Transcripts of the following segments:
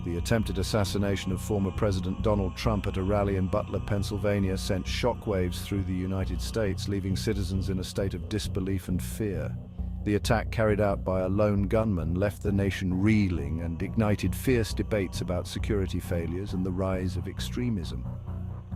The attempted assassination of former President Donald Trump at a rally in Butler, Pennsylvania sent shockwaves through the United States, leaving citizens in a state of disbelief and fear. The attack, carried out by a lone gunman, left the nation reeling and ignited fierce debates about security failures and the rise of extremism.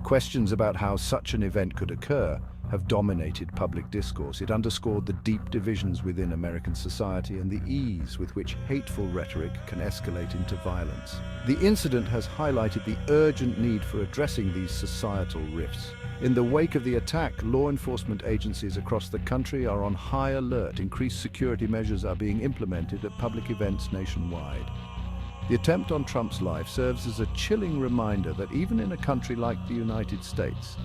Questions about how such an event could occur have dominated public discourse. It underscored the deep divisions within American society and the ease with which hateful rhetoric can escalate into violence. The incident has highlighted the urgent need for addressing these societal rifts. In the wake of the attack, law enforcement agencies across the country are on high alert. Increased security measures are being implemented at public events nationwide. The attempt on Trump's life serves as a chilling reminder that even in a country like the United States,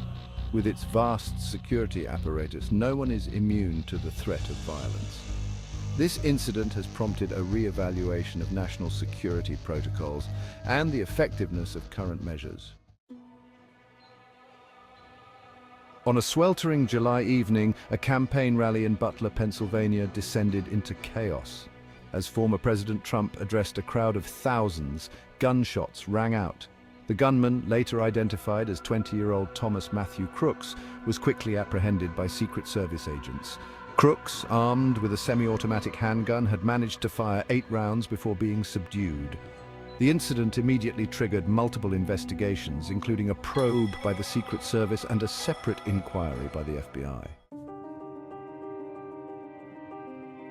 with its vast security apparatus, no one is immune to the threat of violence. This incident has prompted a re-evaluation of national security protocols and the effectiveness of current measures. On a sweltering July evening, a campaign rally in Butler, Pennsylvania descended into chaos. As former President Trump addressed a crowd of thousands, gunshots rang out. The gunman, later identified as 20-year-old Thomas Matthew Crooks, was quickly apprehended by Secret Service agents. Crooks, armed with a semi-automatic handgun, had managed to fire 8 rounds before being subdued. The incident immediately triggered multiple investigations, including a probe by the Secret Service and a separate inquiry by the FBI.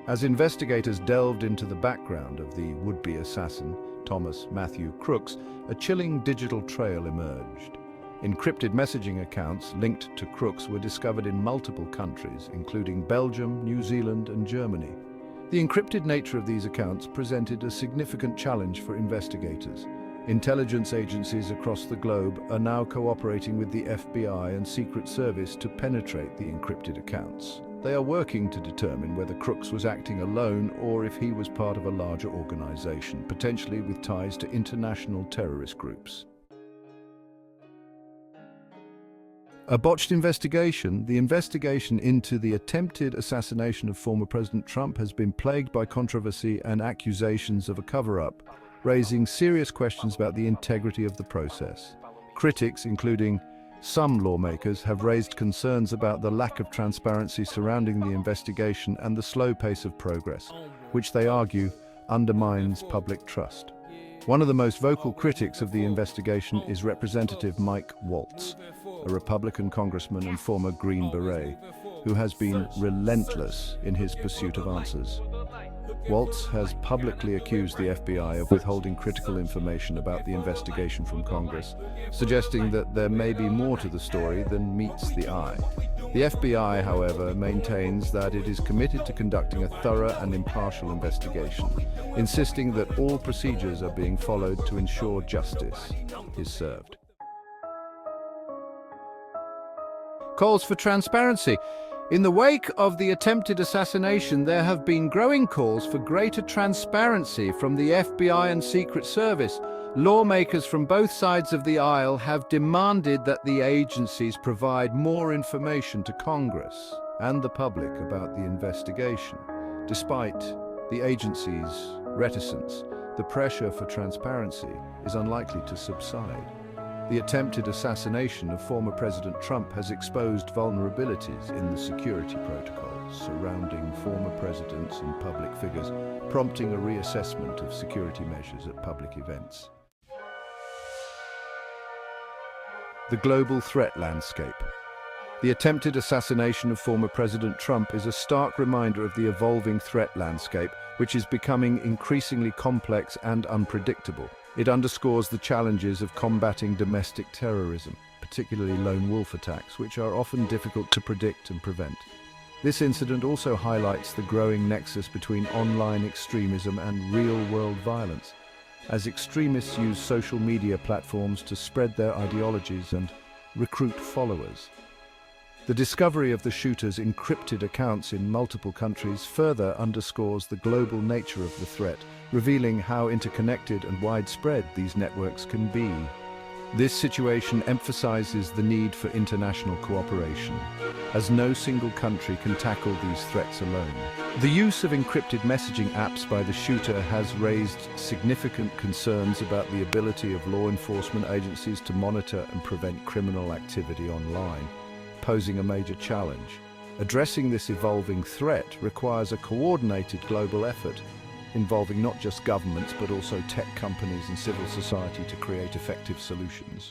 As investigators delved into the background of the would-be assassin, Thomas Matthew Crooks, a chilling digital trail emerged. Encrypted messaging accounts linked to Crooks were discovered in multiple countries, including Belgium, New Zealand, and Germany. The encrypted nature of these accounts presented a significant challenge for investigators. Intelligence agencies across the globe are now cooperating with the FBI and Secret Service to penetrate the encrypted accounts. They are working to determine whether Crooks was acting alone or if he was part of a larger organization, potentially with ties to international terrorist groups. A botched investigation. The investigation into the attempted assassination of former President Trump has been plagued by controversy and accusations of a cover-up, raising serious questions about the integrity of the process. Critics, including some lawmakers, have raised concerns about the lack of transparency surrounding the investigation and the slow pace of progress, which they argue undermines public trust. One of the most vocal critics of the investigation is Representative Mike Waltz, a Republican congressman and former Green Beret, who has been relentless in his pursuit of answers. Waltz has publicly accused the FBI of withholding critical information about the investigation from Congress, suggesting that there may be more to the story than meets the eye. The FBI, however, maintains that it is committed to conducting a thorough and impartial investigation, insisting that all procedures are being followed to ensure justice is served. Calls for transparency. In the wake of the attempted assassination, there have been growing calls for greater transparency from the FBI and Secret Service. Lawmakers from both sides of the aisle have demanded that the agencies provide more information to Congress and the public about the investigation. Despite the agencies' reticence, the pressure for transparency is unlikely to subside. The attempted assassination of former President Trump has exposed vulnerabilities in the security protocols surrounding former presidents and public figures, prompting a reassessment of security measures at public events. The global threat landscape. The attempted assassination of former President Trump is a stark reminder of the evolving threat landscape, which is becoming increasingly complex and unpredictable. It underscores the challenges of combating domestic terrorism, particularly lone wolf attacks, which are often difficult to predict and prevent. This incident also highlights the growing nexus between online extremism and real-world violence, as extremists use social media platforms to spread their ideologies and recruit followers. The discovery of the shooter's encrypted accounts in multiple countries further underscores the global nature of the threat, revealing how interconnected and widespread these networks can be. This situation emphasizes the need for international cooperation, as no single country can tackle these threats alone. The use of encrypted messaging apps by the shooter has raised significant concerns about the ability of law enforcement agencies to monitor and prevent criminal activity online, posing a major challenge. Addressing this evolving threat requires a coordinated global effort, involving not just governments but also tech companies and civil society to create effective solutions.